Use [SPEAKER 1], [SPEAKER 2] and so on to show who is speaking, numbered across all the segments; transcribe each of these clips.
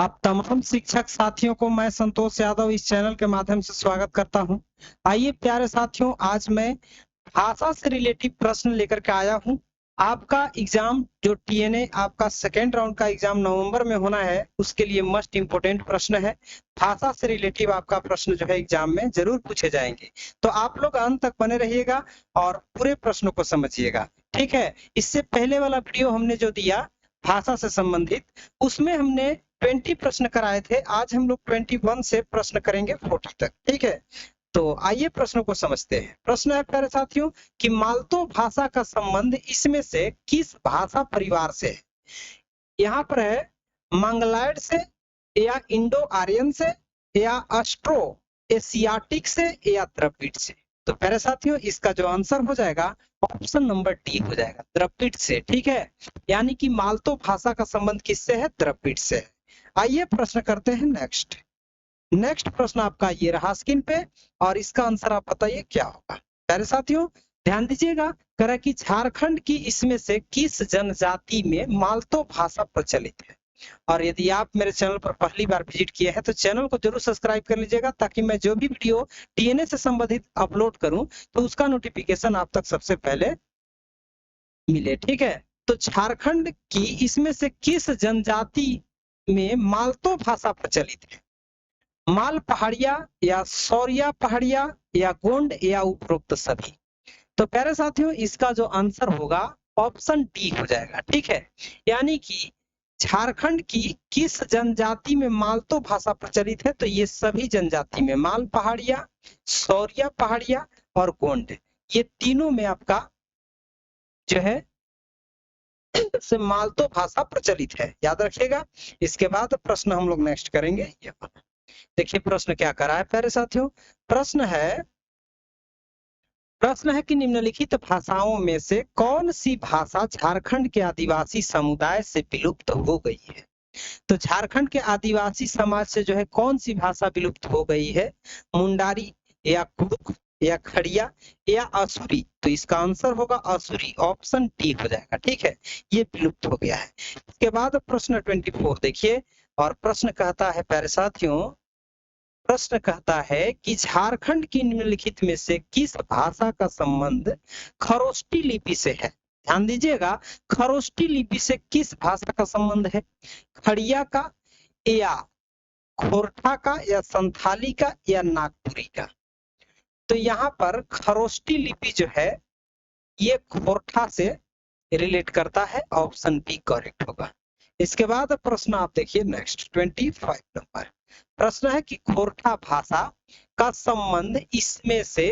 [SPEAKER 1] आप तमाम शिक्षक साथियों को मैं संतोष यादव इस चैनल के माध्यम से स्वागत करता हूं। आइए प्यारे साथियों, आज मैं भाषा से रिलेटिव प्रश्न लेकर के आया हूं। आपका एग्जाम जो टीएनए आपका सेकेंड राउंड का एग्जाम नवंबर में होना है, उसके लिए मस्ट इम्पोर्टेंट प्रश्न है। भाषा से रिलेटिव आपका प्रश्न जो है एग्जाम में जरूर पूछे जाएंगे, तो आप लोग अंत तक बने रहिएगा और पूरे प्रश्न को समझिएगा, ठीक है। इससे पहले वाला वीडियो हमने जो दिया भाषा से संबंधित, उसमें हमने 20 प्रश्न कराए थे। आज हम लोग 21 से प्रश्न करेंगे 40 तक, ठीक है। तो आइए प्रश्नों को समझते हैं। प्रश्न है प्यारे साथियों कि माल्तो भाषा का संबंध इसमें से किस भाषा परिवार से है। यहाँ पर है मंगलायड से या इंडो आर्यन से या अस्ट्रो एशियाटिक से या द्रविड़ से। तो प्यारे साथियों, इसका जो आंसर हो जाएगा ऑप्शन नंबर डी हो जाएगा, द्रविड़ से, ठीक है। यानी कि माल्तो भाषा का संबंध किससे है? द्रविड़ से है। आइए प्रश्न करते हैं नेक्स्ट प्रश्न आपका ये रहा स्क्रीन पे, और इसका आंसर आप बताइए क्या होगा। प्यारे साथियों ध्यान दीजिएगा, कह कि झारखंड की इसमें से किस जनजाति में माल्तो भाषा प्रचलित है। और यदि आप मेरे चैनल पर पहली बार विजिट किए हैं तो चैनल को जरूर सब्सक्राइब कर लीजिएगा, ताकि मैं जो भी वीडियो टीएनए से संबंधित अपलोड करूं तो उसका नोटिफिकेशन आप तक सबसे पहले मिले, ठीक है। तो झारखंड की इसमें से किस जनजाति में माल्तो भाषा प्रचलित है? माल पहाड़िया या सौरिया पहाड़िया या गोंड या उपरोक्त सभी। तो प्यारे साथियों, इसका जो आंसर होगा ऑप्शन डी हो जाएगा, ठीक है। यानी कि झारखंड की किस जनजाति में माल्तो भाषा प्रचलित है? तो ये सभी जनजाति में, माल पहाड़िया, सौरिया पहाड़िया और गोंड, ये तीनों में आपका जो है से माल्तो भाषा प्रचलित है, याद रखिएगा। इसके बाद प्रश्न हम लोग नेक्स्ट करेंगे। ये देखिए प्रश्न क्या करा है प्यारे साथियों। प्रश्न है कि निम्नलिखित भाषाओं में से कौन सी भाषा झारखंड के आदिवासी समुदाय से विलुप्त हो गई है। तो झारखंड के आदिवासी समाज से जो है कौन सी भाषा विलुप्त हो गई है? मुंडारी या कुड़ुक या खड़िया या असुरी। तो इसका आंसर होगा असुरी, ऑप्शन डी हो जाएगा, ठीक है। ये विलुप्त हो गया है। इसके बाद प्रश्न 24 देखिए, और प्रश्न कहता है प्यारे साथियों, प्रश्न कहता है कि झारखंड की निम्नलिखित में से किस भाषा का संबंध खरोष्टी लिपि से है। ध्यान दीजिएगा, खरोष्टी लिपि से किस भाषा का संबंध है? खड़िया का या खोरठा का या संथाली का या नागपुरी का। तो यहाँ पर खरोष्टी लिपि जो है ये खोरठा से रिलेट करता है, ऑप्शन बी करेक्ट होगा। इसके बाद प्रश्न आप देखिए नेक्स्ट 25 नंबर। प्रश्न है कि खोरठा भाषा का संबंध इसमें से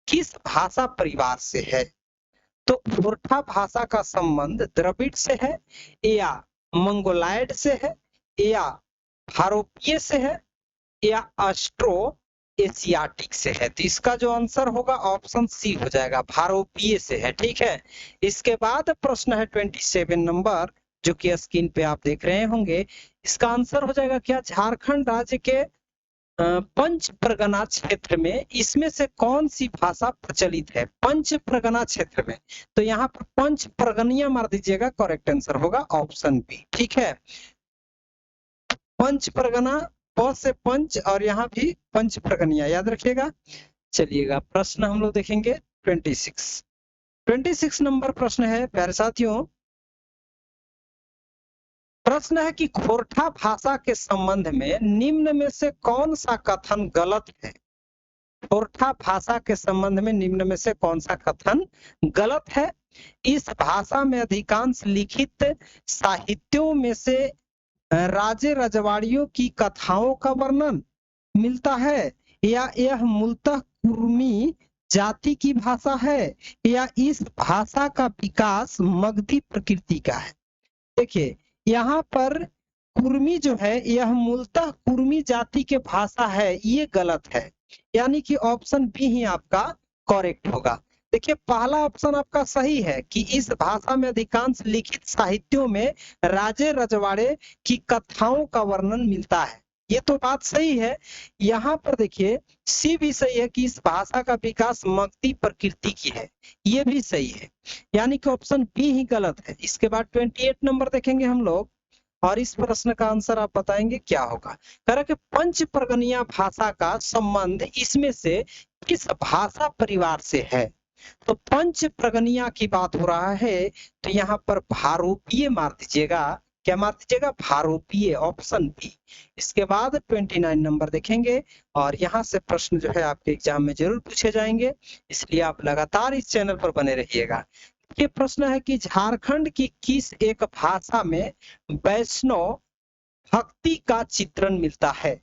[SPEAKER 1] किस भाषा परिवार से है। तो खोरठा भाषा का संबंध द्रविड़ से है या मंगोलायड से है या भारोपीय से है या अस्ट्रो एशियाटिक से है। तो इसका जो आंसर होगा ऑप्शन सी हो जाएगा, भारोपीय से है, ठीक है। इसके बाद प्रश्न है 27 नंबर, जो कि स्क्रीन पे आप देख रहे होंगे। इसका आंसर हो जाएगा क्या? झारखंड राज्य के पंच परगना क्षेत्र में इसमें से कौन सी भाषा प्रचलित है? पंच परगना क्षेत्र में, तो यहाँ पर पंच परगनिया मार दीजिएगा, करेक्ट आंसर होगा ऑप्शन बी, ठीक है। पंच परगना, प से पंच और यहाँ भी पंच परगनिया, याद रखिएगा। चलिएगा प्रश्न हम लोग देखेंगे 26 नंबर प्रश्न है प्यारे साथियों। प्रश्न है कि खोरठा भाषा के संबंध में निम्न में से कौन सा कथन गलत है। खोरठा भाषा के संबंध में निम्न में से कौन सा कथन गलत है? इस भाषा में अधिकांश लिखित साहित्यों में से राजे रजवाड़ियों की कथाओं का वर्णन मिलता है, या यह मूलतः कुर्मी जाति की भाषा है, या इस भाषा का विकास मगधी प्रकृति का है। देखिए यहाँ पर कुर्मी जो है यह मूलतः कुर्मी जाति के भाषा है, ये गलत है, यानी कि ऑप्शन बी ही आपका करेक्ट होगा। देखिए पहला ऑप्शन आपका सही है कि इस भाषा में अधिकांश लिखित साहित्यों में राजे रजवाड़े की कथाओं का वर्णन मिलता है, ये तो बात सही है। यहाँ पर देखिए सी भी सही है कि इस भाषा का विकास मगधी प्रकृति की है, ये भी सही है, यानी कि ऑप्शन बी ही गलत है। इसके बाद 28 नंबर देखेंगे हम लोग, और इस प्रश्न का आंसर आप बताएंगे क्या होगा। कह रहा है कि पंच प्रगनिया भाषा का संबंध इसमें से किस भाषा परिवार से है। तो पंच प्रगनिया की बात हो रहा है, तो यहाँ पर भारोपीय मार दीजिएगा। क्या मार दीजिएगा? भारोपीय, ऑप्शन बी। इसके बाद 29 नंबर देखेंगे और यहाँ से प्रश्न जो है आपके एग्जाम में जरूर पूछे जाएंगे, इसलिए आप लगातार इस चैनल पर बने रहिएगा। ये प्रश्न है कि झारखंड की किस एक भाषा में वैष्णव भक्ति का चित्रण मिलता है।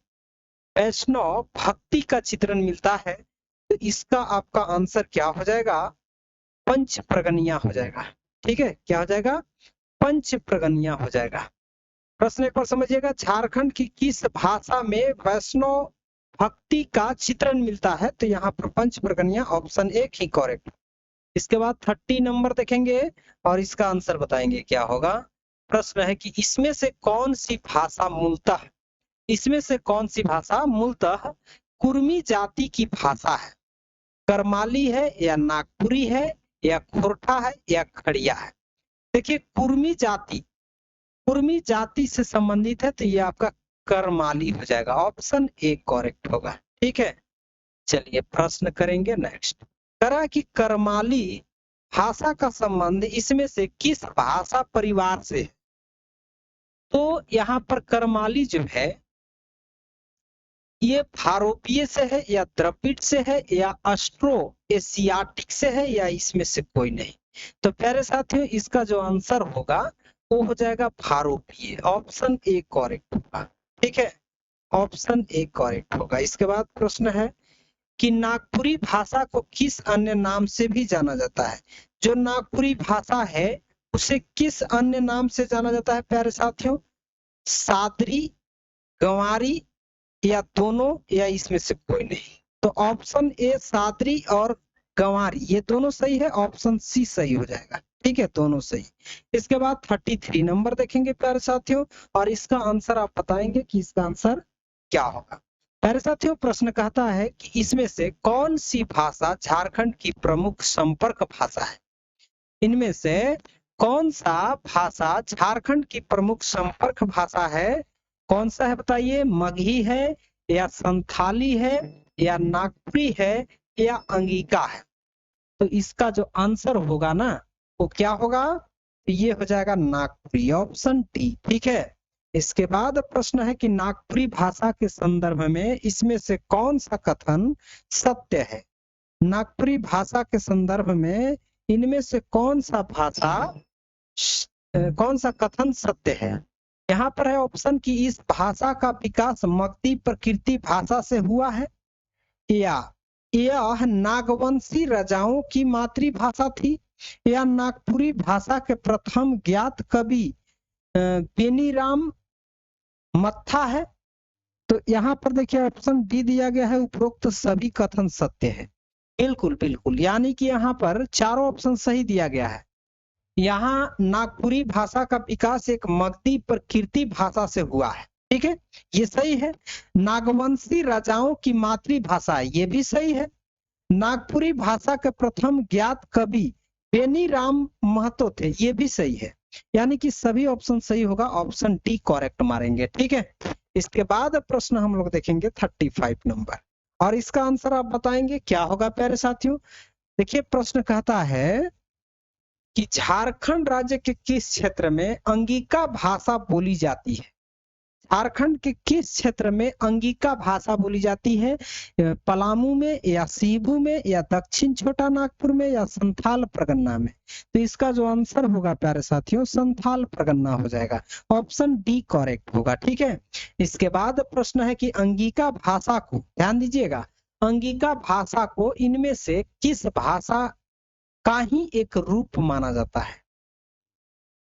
[SPEAKER 1] वैष्णव भक्ति का चित्रण मिलता है, तो इसका आपका आंसर क्या हो जाएगा? पंच प्रगनिया हो जाएगा। ठीक है, क्या हो जाएगा? पंच प्रगनिया हो जाएगा। प्रश्न एक बार समझिएगा, झारखंड की किस भाषा में वैष्णव भक्ति का चित्रण मिलता है, तो यहाँ पर पंच प्रगनिया, ऑप्शन एक ही करेक्ट। इसके बाद 30 नंबर देखेंगे और इसका आंसर बताएंगे क्या होगा। प्रश्न है कि इसमें से कौन सी भाषा मूलतः, इसमें से कौन सी भाषा मूलतः कुर्मी जाति की भाषा है। करमाली है या नागपुरी है या खोरठा है या खड़िया है। देखिए कुर्मी जाति से संबंधित है, तो ये आपका करमाली हो जाएगा, ऑप्शन ए करेक्ट होगा। ठीक है, चलिए प्रश्न करेंगे नेक्स्ट। करा कि करमाली भाषा का संबंध इसमें से किस भाषा परिवार से है। तो यहाँ पर करमाली जो है ये भारोपीय से है या द्रविड़ से है या अस्ट्रो एशियाटिक से है या इसमें से कोई नहीं। तो प्यारे साथियों इसका जो आंसर होगा वो हो जाएगा भारोपीय, ऑप्शन ए करेक्ट होगा। ठीक है, ऑप्शन ए करेक्ट होगा। इसके बाद प्रश्न है कि नागपुरी भाषा को किस अन्य नाम से भी जाना जाता है। जो नागपुरी भाषा है उसे किस अन्य नाम से जाना जाता है प्यारे साथियों? सादरी, गंवारी या दोनों या इसमें से कोई नहीं। तो ऑप्शन ए सादरी और गंवारी ये दोनों सही है, ऑप्शन सी सही हो जाएगा। ठीक है, दोनों सही। इसके बाद 33 नंबर देखेंगे प्यारे साथियों और इसका आंसर आप बताएंगे कि इसका आंसर क्या होगा। प्यारे साथियों प्रश्न कहता है कि इसमें से कौन सी भाषा झारखंड की प्रमुख संपर्क भाषा है। इनमें से कौन सा भाषा झारखंड की प्रमुख संपर्क भाषा है? कौन सा है बताइए? मगही है या संथाली है या नागपुरी है या अंगिका है। तो इसका जो आंसर होगा ना वो क्या होगा? ये हो जाएगा नागपुरी, ऑप्शन डी। ठीक है, इसके बाद प्रश्न है कि नागपुरी भाषा के संदर्भ में इसमें से कौन सा कथन सत्य है। नागपुरी भाषा के संदर्भ में इनमें से कौन सा कथन सत्य है। यहाँ पर है ऑप्शन की इस भाषा का विकास मगधी प्रकृति भाषा से हुआ है या यह नागवंशी राजाओं की मातृभाषा थी या नागपुरी भाषा के प्रथम ज्ञात कवि बेनीराम मत्था है। तो यहाँ पर देखिए ऑप्शन डी दिया गया है, उपरोक्त सभी कथन सत्य है। बिल्कुल बिल्कुल, यानी कि यहाँ पर चारों ऑप्शन सही दिया गया है। यहाँ नागपुरी भाषा का विकास एक मगधी प्रकृति भाषा से हुआ है। ठीक है, ये सही है। नागवंशी राजाओं की मातृभाषा है, ये भी सही है। नागपुरी भाषा के प्रथम ज्ञात कवि बेनीराम महतो थे, ये भी सही है। यानी कि सभी ऑप्शन सही होगा, ऑप्शन डी करेक्ट मारेंगे। ठीक है, इसके बाद प्रश्न हम लोग देखेंगे 35 नंबर और इसका आंसर आप बताएंगे क्या होगा प्यारे साथियों। देखिए प्रश्न कहता है कि झारखंड राज्य के किस क्षेत्र में अंगिका भाषा बोली जाती है। झारखंड के किस क्षेत्र में अंगिका भाषा बोली जाती है? पलामू में या सीबू में या दक्षिण छोटा नागपुर में या संथाल परगना में। तो इसका जो आंसर होगा प्यारे साथियों संथाल परगना हो जाएगा, ऑप्शन डी करेक्ट होगा। ठीक है, इसके बाद प्रश्न है कि अंगिका भाषा को, ध्यान दीजिएगा, अंगिका भाषा को इनमें से किस भाषा का ही एक रूप माना जाता है।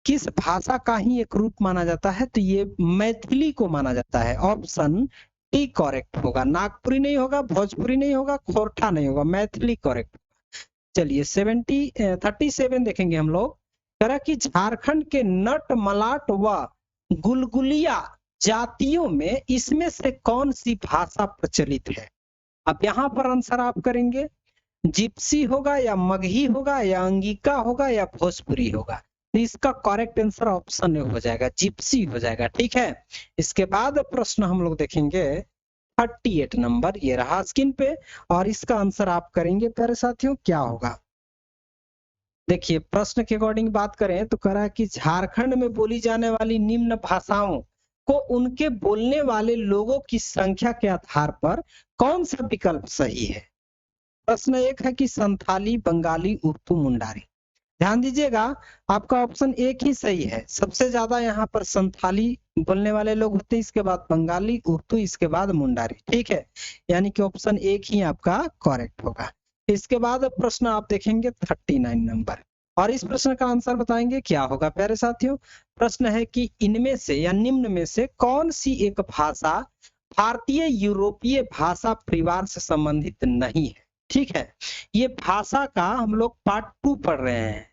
[SPEAKER 1] किस भाषा का ही एक रूप माना जाता है? तो ये मैथिली को माना जाता है, ऑप्शन डी करेक्ट होगा। नागपुरी नहीं होगा, भोजपुरी नहीं होगा, खोरठा नहीं होगा, मैथिली करेक्ट। चलिए 37 देखेंगे हम लोग। करा कि झारखंड के नट मलाट व गुलगुलिया जातियों में इसमें से कौन सी भाषा प्रचलित है। अब यहाँ पर आंसर आप करेंगे जिप्सी होगा या मगही होगा या अंगिका होगा या भोजपुरी होगा। तो इसका करेक्ट आंसर ऑप्शन ए हो जाएगा, जिप्सी हो जाएगा। ठीक है, इसके बाद प्रश्न हम लोग देखेंगे 38 नंबर, ये रहा स्क्रीन पे, और इसका आंसर आप करेंगे प्यारे साथियों, क्या होगा। देखिए प्रश्न के अकॉर्डिंग बात करें तो कह रहा है कि झारखंड में बोली जाने वाली निम्न भाषाओं को उनके बोलने वाले लोगों की संख्या के आधार पर कौन सा विकल्प सही है। प्रश्न एक है कि संथाली, बंगाली, उर्दू, मुंडारी। ध्यान दीजिएगा, आपका ऑप्शन एक ही सही है। सबसे ज्यादा यहाँ पर संथाली बोलने वाले लोग होते हैं, इसके बाद बंगाली, उर्दू, इसके बाद मुंडारी। ठीक है, यानी कि ऑप्शन एक ही आपका करेक्ट होगा। इसके बाद प्रश्न आप देखेंगे 39 नंबर, और इस प्रश्न का आंसर बताएंगे क्या होगा प्यारे साथियों। प्रश्न है कि इनमें से या निम्न में से कौन सी एक भाषा भारतीय यूरोपीय भाषा परिवार से संबंधित नहीं है। ठीक है, ये भाषा का हम लोग पार्ट 2 पढ़ रहे हैं।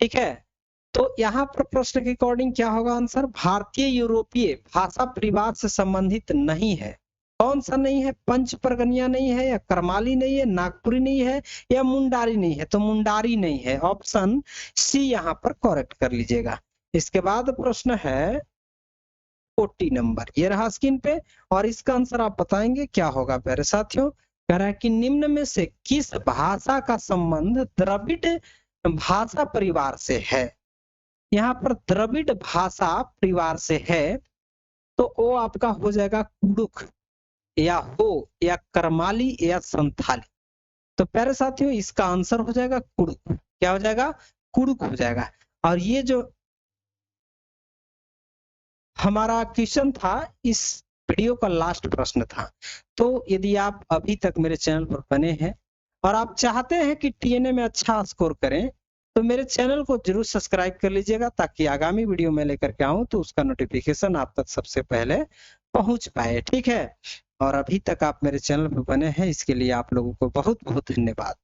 [SPEAKER 1] ठीक है, तो यहाँ पर प्रश्न के अकॉर्डिंग क्या होगा आंसर, भारतीय यूरोपीय भाषा परिवार से संबंधित नहीं है। कौन सा नहीं है, पंच परगनिया नहीं है, या करमाली नहीं है, नागपुरी नहीं है, या मुंडारी नहीं है। तो मुंडारी नहीं है, ऑप्शन सी यहाँ पर करेक्ट कर लीजिएगा। इसके बाद प्रश्न है 40 नंबर, ये रहा स्क्रीन पे, और इसका आंसर आप बताएंगे क्या होगा प्यारे साथियों। कह रहा है कि निम्न में से किस भाषा का संबंध द्रविड़ भाषा परिवार से है। यहाँ पर द्रविड़ भाषा परिवार से है, तो वो आपका हो जाएगा कुडुख, या हो, या करमाली, या संथाली। तो प्यारे साथियों इसका आंसर हो जाएगा कुडुख। क्या हो जाएगा, कुडुख हो जाएगा। और ये जो हमारा क्वेश्चन था, इस वीडियो का लास्ट प्रश्न था। तो यदि आप अभी तक मेरे चैनल पर बने हैं और आप चाहते हैं कि टीएनए में अच्छा स्कोर करें, तो मेरे चैनल को जरूर सब्सक्राइब कर लीजिएगा, ताकि आगामी वीडियो में लेकर के आऊं तो उसका नोटिफिकेशन आप तक सबसे पहले पहुंच पाए। ठीक है, और अभी तक आप मेरे चैनल पर बने हैं, इसके लिए आप लोगों को बहुत बहुत धन्यवाद।